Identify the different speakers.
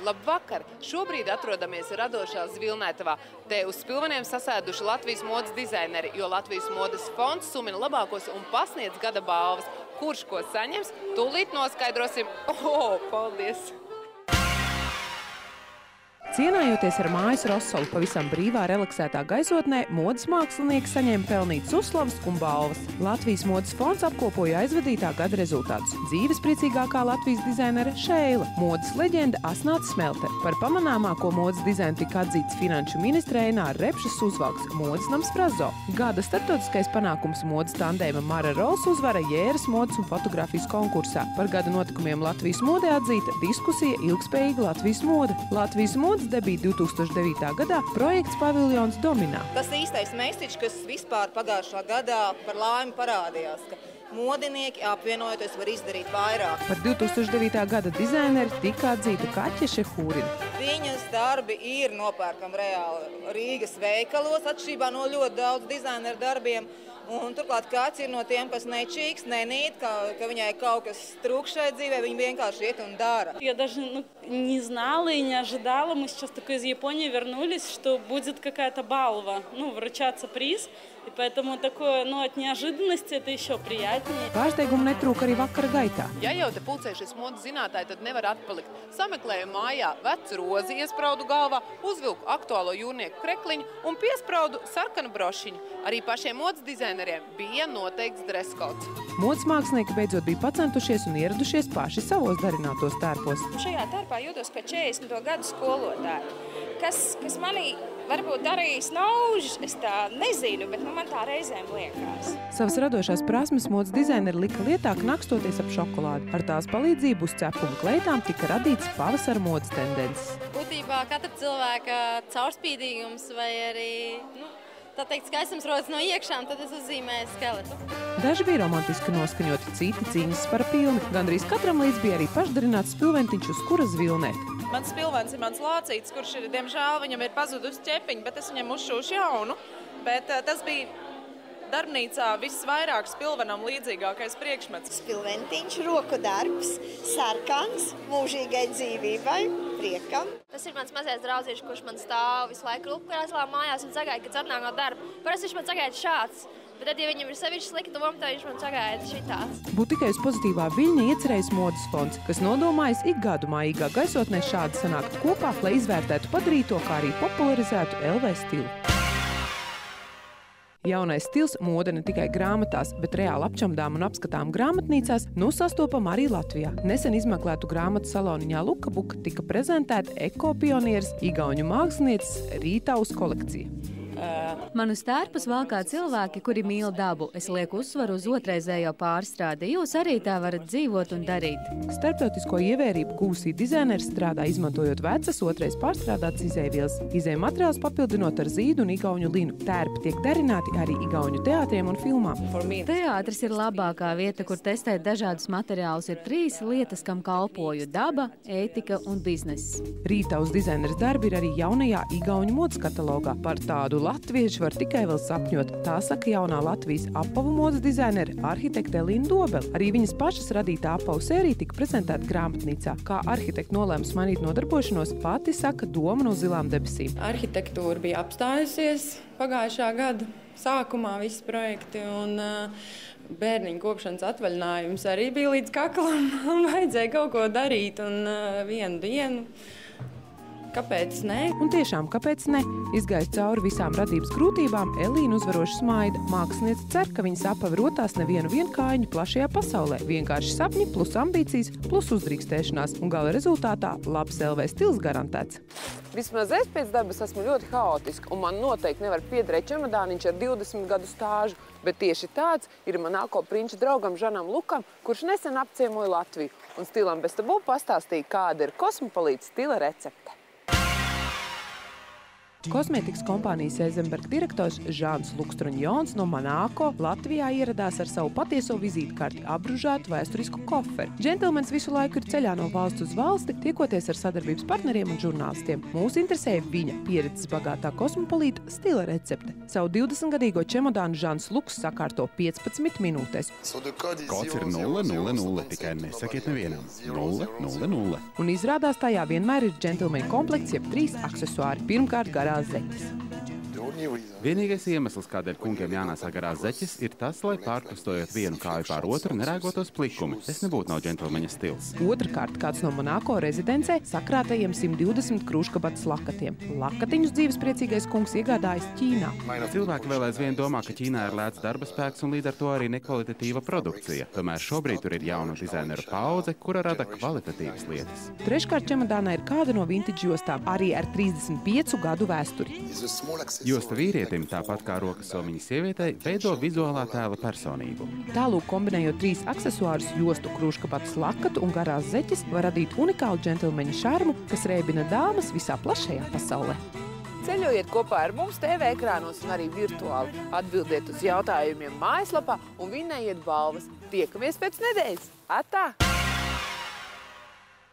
Speaker 1: Labvakar! Šobrīd atrodamies radošā Zvilnētavā. Te uz spilveniem sasēduši Latvijas modes dizaineri, jo Latvijas modes fonds sumina labākos un pasniedz gada balvas. Kurš ko saņems, tūlīt noskaidrosim. Paldies!
Speaker 2: Cienājoties ar mājas Rosolu pavisam brīvā relaksētā gaisotnē, modes mākslinieki saņēma pelnītas uzslavas un balvas. Latvijas modes fonds apkopoja aizvadītā gada rezultātus. Dzīvespriecīgākā Latvijas dizainere Šeila, modes leģenda Asnāca Smelte. Par pamanāmāko modes dizainu tika atzīts finanšu ministre Eināra Repšas uzvalks modes nams Frazo. Gada starptautiskais panākums modes tandēma Mara Rols uzvara Jēras modes un fotografijas konkursā. Par gada notikumiem Latvijas modē atzīta diskusija Ilgspējīga Latvijas mode. Latvijas modes debija 2009. gadā projekts Paviljons Dominā.
Speaker 3: Tas īstais mesiķis, kas vispār pagājušā gadā par laimi parādījās, ka modinieki apvienojoties var izdarīt vairāk.
Speaker 2: Par 2009. gada dizaineri tika atzīta Kaķa Šehūrina.
Speaker 3: Viņas darbi ir nopērkami reāli Rīgas veikalos, atšķirībā no ļoti daudz dizaineru darbiem. Un turklāt kāds ir no tiem, kas nečīks, nenīt, ka viņai kaut kas trūkst šai dzīvē, viņa vienkārši iet un dara.
Speaker 4: Я даже не знала и не ожидала. Мы сейчас только из Японии вернулись, что будет какая-то балва, вручаться приз. И поэтому такое, от неожиданности это еще приятнее.
Speaker 2: Pārsteigumu netrūka arī vakara gaitā.
Speaker 1: Ja jau te pulcējušies modes zinātāji, tad nevar atpalikt. Sameklēju mājā vecu rozi iespraudu galvā, uzvilku aktuālo jūrnieku krekliņu un piespraudu sarkanu brošiņu. Arī pašiem modes dizaineriem bija noteikts dreskods.
Speaker 2: Modes mākslinieki beidzot bija pacentušies un ieradušies paši savos darinātos tērpos.
Speaker 5: Šajā tērpā jūtos kā 40. gadu skolotāji, kas manī varbūt arī snauž, es tā nezinu, bet man tā reizēm liekas.
Speaker 2: Savas radošās prasmes modes dizaineri lika lietā knakstoties ap šokolādi. Ar tās palīdzību uz cepuma kleitām tika radīts pavasara modes tendences.
Speaker 6: Būtībā katra cilvēka caurspīdīgums vai arī, skaistums rodas no iekšām, tad es uzzīmēju skeletu.
Speaker 2: Daži bija romantiski noskaņoti, citi cīņas par pilni. Gandrīz katram līdz bija arī pašdarināts spilventiņš, uz kura zvilnēt.
Speaker 7: Mans spilvens ir mans lācītis, kurš ir, diemžēl, viņam ir pazudusi ķepiņa, bet es viņam uzšūšu jaunu. Bet tas bija darbnīcā visvairāk spilvenam līdzīgākais priekšmets.
Speaker 8: Spilventiņš, roku darbs, sarkans, mūžīgai dzīvībai, priekam.
Speaker 6: Tas ir mans mazais draudziņš, kurš man stāv visu laiku rupkrēslā mājās un sagaida, kad atnāk no darba. Parasti viņš man sagaida šāds. Bet tad, ja viņam ir sevišķi slikta doma, tad viņš man sagaida šitāds.
Speaker 2: Būtu tikai uz pozitīvā viļņa iecerējis modes fonds, kas nodomājis ik gadu mājīgā gaisotnē šādi sanākt kopā, lai izvērtētu padarīto, kā arī popularizētu LV stilu. Jaunais stils mode ne tikai grāmatās, bet reāli apčamdām un apskatām grāmatnīcās sastopam arī Latvijā. Nesen izmeklētu grāmatu saloniņā Lukabuka tika prezentēta ekopionieris igauņu mākslinieces Rītaus kolekcija.
Speaker 9: Manus tērpus valkā cilvēki, kuri mīl dabu. Es lieku uzsvaru uz otrreizējo pārstrādi. Jūs arī tā varat dzīvot un darīt.
Speaker 2: Starptautisko ievērību gūsī dizaineri strādā izmantojot vecas otrais pārstrādātas izēvielas. Izēju materiāls papildinot ar zīdu un igauņu linu. Tērpi tiek darināti arī igauņu teātriem un filmām.
Speaker 9: Teātris ir labākā vieta, kur testēt dažādus materiālus. Ir 3 lietas, kam kalpoju – daba, ētika un bizness.
Speaker 2: Rītaus dizaineres darbi ir arī jaunajā igauņu modes katalogā. Par tādu latvieši var tikai vēl sapņot. Tā saka jaunā Latvijas apavu modes dizainere arhitekte Elīna Dobele. Arī viņas pašas radītā apavu sērija tika prezentēta grāmatnīcā. Kā arhitekte nolēma mainīt nodarbošanos, pati saka doma no zilām debesīm.
Speaker 10: Arhitektūra bija apstājusies pagājušā gada sākumā visi projekti un bērniņu kopšanas atvaļinājums arī bija līdz kaklam. Vajadzēja kaut ko darīt un vienu dienu. Kāpēc ne?
Speaker 2: Un tiešām, kāpēc ne? Izgājis cauri visām radības grūtībām, Elīna uzvaroši smaida. Māksliniece cer, ka viņas apavi rotās nevienu vienkājiņu plašajā pasaulē. Vienkārši sapņi plus ambīcijas plus uzdrīkstēšanās. Un gala rezultātā labs LV stils garantēts.
Speaker 1: Vismaz es pēc darbas esmu ļoti haotiska, un man noteikti nevar piederēt čemodāniņš ar 20 gadu stāžu. Bet tieši tāds ir manāko prinča draugam Žanam Lukam, kurš nesen apciemoja Latviju. Un stilam bez tabu pastāstīja, kāda ir kosmopolīta stila recepte.
Speaker 2: Kosmētikas kompānijas Eizenberg direktors Žāns Lukstruņjons no Monako Latvijā ieradās ar savu patieso vizītkarti apbružātu vēsturisku koferi. Džentelmenis visu laiku ir ceļā no valsts uz valsti, tiekoties ar sadarbības partneriem un žurnālistiem. Mūs interesēja viņa pieredzes bagātā kosmopolīta stila recepte. Savu 20-gadīgo čemodānu Žāns Luks sakārto 15 minūtēs.
Speaker 11: Kods ir 000, tikai nesakiet nevienam. 000.
Speaker 2: Un izrādās tajā vienmēr ir džentelmeņa komplekts, jeb 3 aksesuāri. Pirmkārt, garās zeķes.
Speaker 11: Vienīgais iemesls, kādēļ kungiem jānēsā garās zeķes, ir tas, lai pārkustojot vienu kāju pār otru, nerēgotos plikumi. Tas nebūtu nav džentelmeņa stils.
Speaker 2: Otrakārt, kāds no Monako rezidencē sakrātajiem 120 krūškabatas lakatiem. Lakatiņus dzīvespriecīgais kungs iegādājas Ķīnā.
Speaker 11: Cilvēki vēl aizvien domā, ka Ķīnā ir lēts darba spēks un līdz ar to arī nekvalitatīva produkcija. Tomēr šobrīd tur ir jauna dizaineru paudze, kura rada kvalitatīvas lietas.
Speaker 2: Treškārt čemodānā ir kāda no vintage jostām, arī ar 35 gadu vēsturi.
Speaker 11: Josta vīrietim, tāpat kā rokas somiņa sievietei, veido vizuālā tēla personību.
Speaker 2: Tālūk, kombinējot 3 aksesuārus, jostu, krūškabatas lakatu un garās zeķes, var radīt unikālu džentelmeņa šarmu, kas rēbina dāmas visā plašajā pasaulē. Ceļojiet kopā ar mums TV ekrānos un arī virtuāli. Atbildiet uz jautājumiem mājaslapā un vinnējiet balvas. Tiekamies pēc nedēļas! Atā!